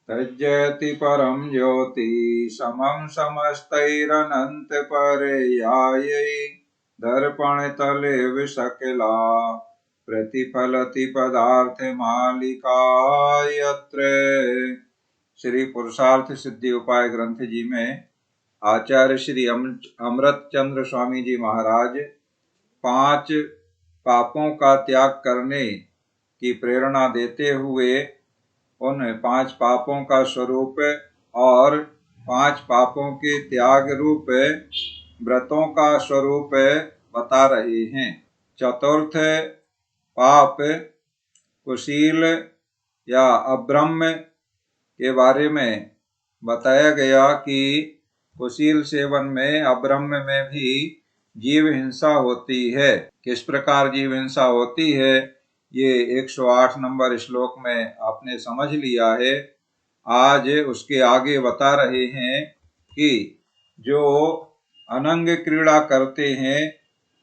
तज्जयति परम ज्योति समं समस्तैरनंत पर्यायै दर्पण तले विशकला प्रतिफलति पदार्थ मालिका यत्र। श्री पुरुषार्थ सिद्धि उपाय ग्रंथ जी में आचार्य श्री अमृत चंद्र स्वामी जी महाराज 5 पापों का त्याग करने की प्रेरणा देते हुए उन 5 पापों का स्वरूप और 5 पापों के त्याग रूप व्रतों का स्वरूप बता रहे हैं। चतुर्थ पाप कुशील या अब्रह्म के बारे में बताया गया कि कुशील सेवन में अब्रह्म में भी जीव हिंसा होती है। किस प्रकार जीव हिंसा होती है ये 108 नंबर श्लोक में आपने समझ लिया है। आज उसके आगे बता रहे हैं कि जो अनंग क्रीड़ा करते हैं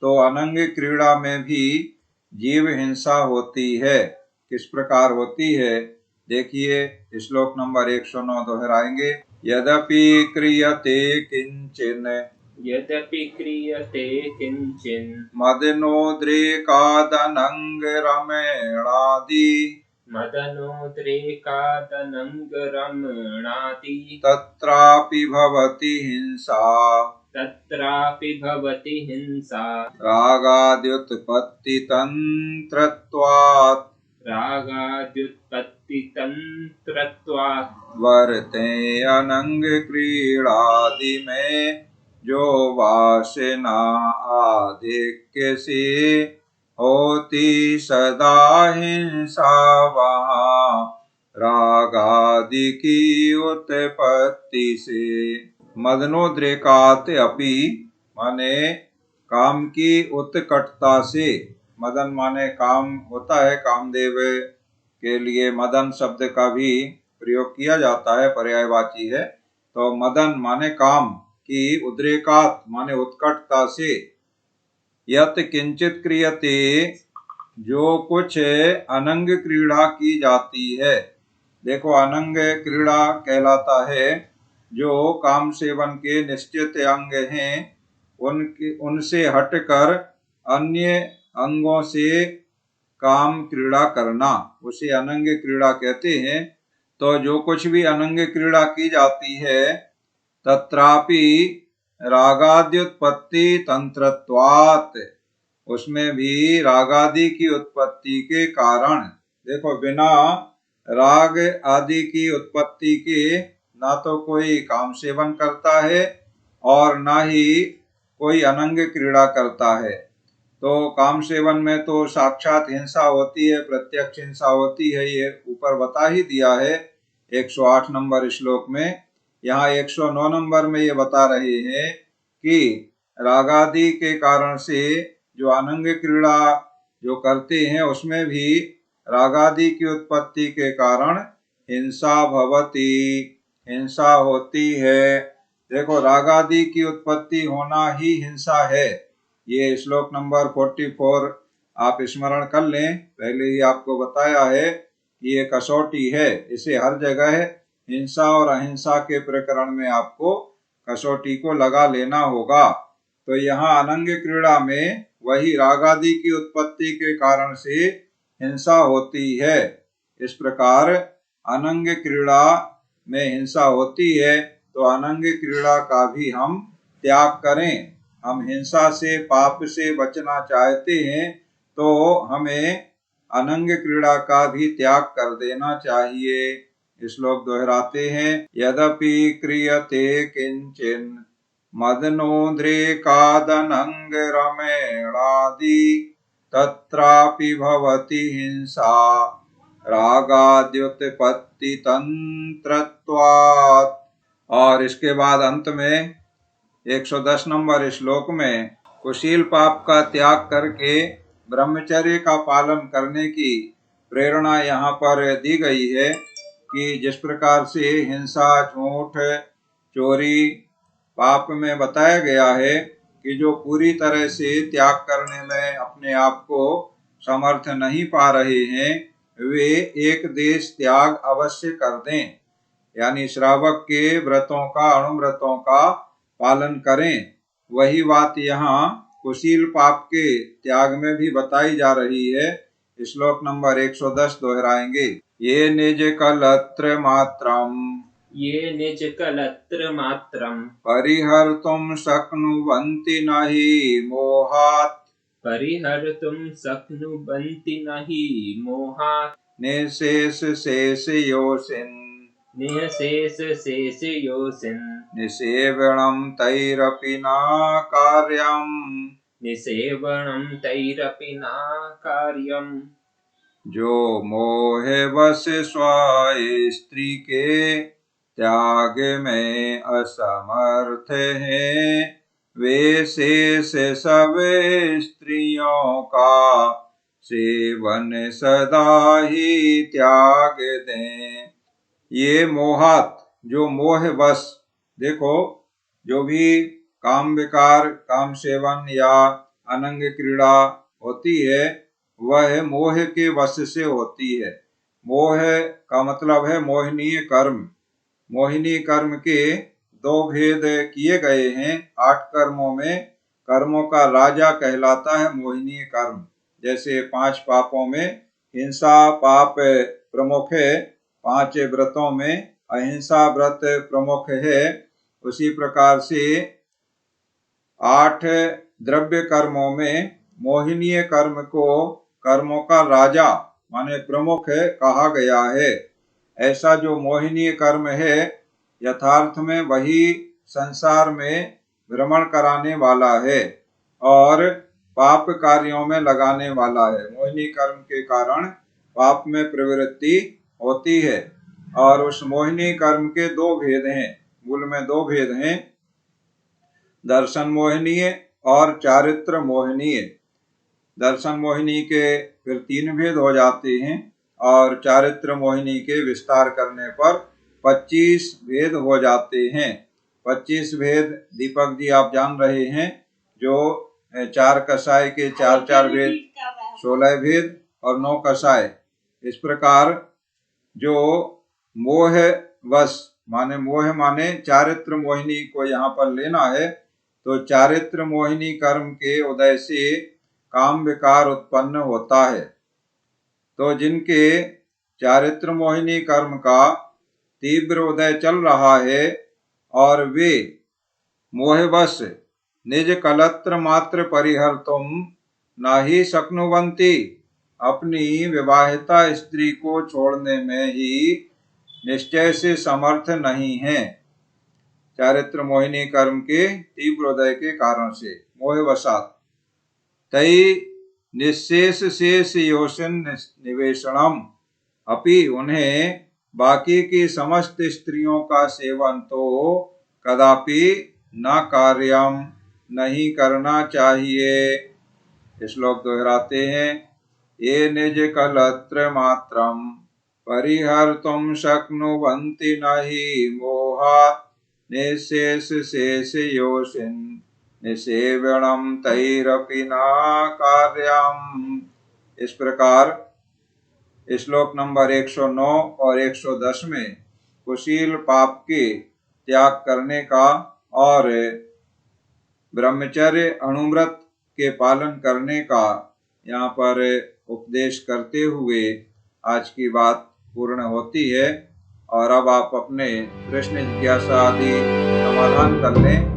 तो अनंग क्रीड़ा में भी जीव हिंसा होती है। किस प्रकार होती है देखिए, श्लोक नंबर 109 दोहराएंगे। यद्यपि क्रियते किंचिन मदनोद्रेकादनंग रमणादि तत्रापि भवति हिंसा रागाद्युत्पत्ति तंत्रत्वात् वर्ते अनंग क्रीड़ादि में जो वासना आधिक्य से होती सदा हिंसा वहाँ रागादि की उत्पत्ति से। मदनोद्रेकात अपि माने काम की उत्कटता से। मदन माने काम होता है, कामदेव के लिए मदन शब्द का भी प्रयोग किया जाता है, पर्यायवाची है। तो मदन माने काम की, उद्रेकात माने उत्कटता से। यत किंचित क्रियते जो कुछ अनंग क्रीड़ा की जाती है। देखो, अनंग क्रीड़ा कहलाता है जो काम सेवन के निश्चित अंग हैं उनसे हटकर अन्य अंगों से काम क्रीड़ा करना, उसे अनंग क्रीड़ा कहते हैं। तो जो कुछ भी अनंग क्रीड़ा की जाती है तत्रापि रागाद्युत्पत्ति तंत्रत्वात्, उसमें भी रागादि की उत्पत्ति के कारण। देखो, बिना राग आदि की उत्पत्ति के ना तो कोई काम सेवन करता है और ना ही कोई अनंग क्रीड़ा करता है। तो काम सेवन में तो साक्षात हिंसा होती है, प्रत्यक्ष हिंसा होती है, ये ऊपर बता ही दिया है 108 नंबर श्लोक में। यहाँ 109 नंबर में ये बता रहे हैं कि रागादि के कारण से जो अनंग क्रीड़ा जो करते हैं उसमें भी रागादि की उत्पत्ति के कारण हिंसा भवति, हिंसा होती है। देखो, रागादि की उत्पत्ति होना ही हिंसा है। ये श्लोक नंबर 44 आप स्मरण कर लें, पहले ही आपको बताया है कि ये कसौटी है, इसे हर जगह हिंसा और अहिंसा के प्रकरण में आपको कसौटी को लगा लेना होगा। तो यहाँ अनंग क्रीड़ा में वही रागादि की उत्पत्ति के कारण से हिंसा होती है। इस प्रकार अनंग क्रीड़ा में हिंसा होती है तो अनंग क्रीड़ा का भी हम त्याग करें। हम हिंसा से, पाप से बचना चाहते हैं तो हमें अनंग क्रीड़ा का भी त्याग कर देना चाहिए। श्लोक दोहराते हैं। यद्यपि क्रियते किंचिन मदनोद्रेकादनंग रमेणादि तत्रापि भवति हिंसा रागाद्युत्पत्ति तंत्रत्वात्। और इसके बाद अंत में 110 नंबर श्लोक में कुशील पाप का त्याग करके ब्रह्मचर्य का पालन करने की प्रेरणा यहाँ पर दी गई है कि जिस प्रकार से हिंसा, झूठ, चोरी पाप में बताया गया है कि जो पूरी तरह से त्याग करने में अपने आप को समर्थ नहीं पा रहे हैं वे एक देश त्याग अवश्य कर दें। यानी श्रावक के व्रतों का, अणुव्रतों का पालन करें। वही बात यहाँ कुशील पाप के त्याग में भी बताई जा रही है। श्लोक नंबर 110 दोहराएंगे। ये निज कलत्र मात्रम, ये निज कलत्र मात्रम, परिहर्तुं शक्नुवन्ति नहि मोहात्, परिहर्तुं शक्नुवन्ति नहि मोहात्, निःशेष शेष योषिन्, निःशेष शेष योषिन्, निसेवनं तैरपि न कार्यम्, निसेवनं तैरपि न कार्यम्। जो मोह वश स्व स्त्री के त्याग में असमर्थ हैं, वे शेष सब स्त्रियों का सेवन सदा ही त्याग दें। ये मोहात, जो मोह वश, देखो जो भी काम विकार, काम सेवन या अनंग क्रीड़ा होती है वह मोह के वश से होती है। मोह का मतलब है मोहनीय कर्म। मोहिनी कर्म के दो भेद किए गए हैं 8 कर्मों में। कर्मों का राजा कहलाता है मोहिनी कर्म। जैसे 5 पापों में हिंसा पाप प्रमुख है, 5 व्रतों में अहिंसा व्रत प्रमुख है, उसी प्रकार से 8 द्रव्य कर्मों में मोहिनीय कर्म को कर्मों का राजा माने प्रमुख कहा गया है। ऐसा जो मोहिनीय कर्म है यथार्थ में वही संसार में भ्रमण कराने वाला है और पाप कार्यों में लगाने वाला है। मोहिनी कर्म के कारण पाप में प्रवृत्ति होती है और उस मोहिनी कर्म के 2 भेद हैं, मूल में 2 भेद हैं, दर्शन मोहिनीय और चारित्र मोहिनीय। दर्शन मोहिनी के फिर 3 भेद हो जाते हैं और चारित्र मोहिनी के विस्तार करने पर 25 भेद हो जाते हैं। 25 भेद दीपक जी आप जान रहे हैं, जो 4 कसाय के 4 भेद 16 भेद और 9 कसाय। इस प्रकार जो मोह वश माने मोह माने चारित्र मोहिनी को यहाँ पर लेना है, तो चारित्र मोहिनी कर्म के उदय से काम विकार उत्पन्न होता है। तो जिनके चारित्र मोहिनी कर्म का तीव्र उदय चल रहा है और वे मोहवश निज कलत्र मात्र परिहर्तुम नाही शक्नुवन्ति, अपनी विवाहिता स्त्री को छोड़ने में ही निश्चय से समर्थ नहीं है। चारित्र मोहिनी कर्म के तीव्र उदय के कारण से मोहवशात तई निशेष शेष योषिन निवेशनम, अपि उन्हें बाकी की समस्त स्त्रियों का सेवन तो कदापि न कार्यम नहीं करना चाहिए। श्लोक दोहराते हैं। ये निज कलत्र मात्रम परिहर्तुं शक्नुवन्ति नहि मोहात्, निशेष शेष योषिन् निसेवनम तैरपि न कार्यम। इस प्रकार श्लोक नंबर 109 और 110 में कुशील पाप के त्याग करने का और ब्रह्मचर्य अणुव्रत के पालन करने का यहाँ पर उपदेश करते हुए आज की बात पूर्ण होती है। और अब आप अपने प्रश्न जिज्ञासा आदि समाधान कर लें।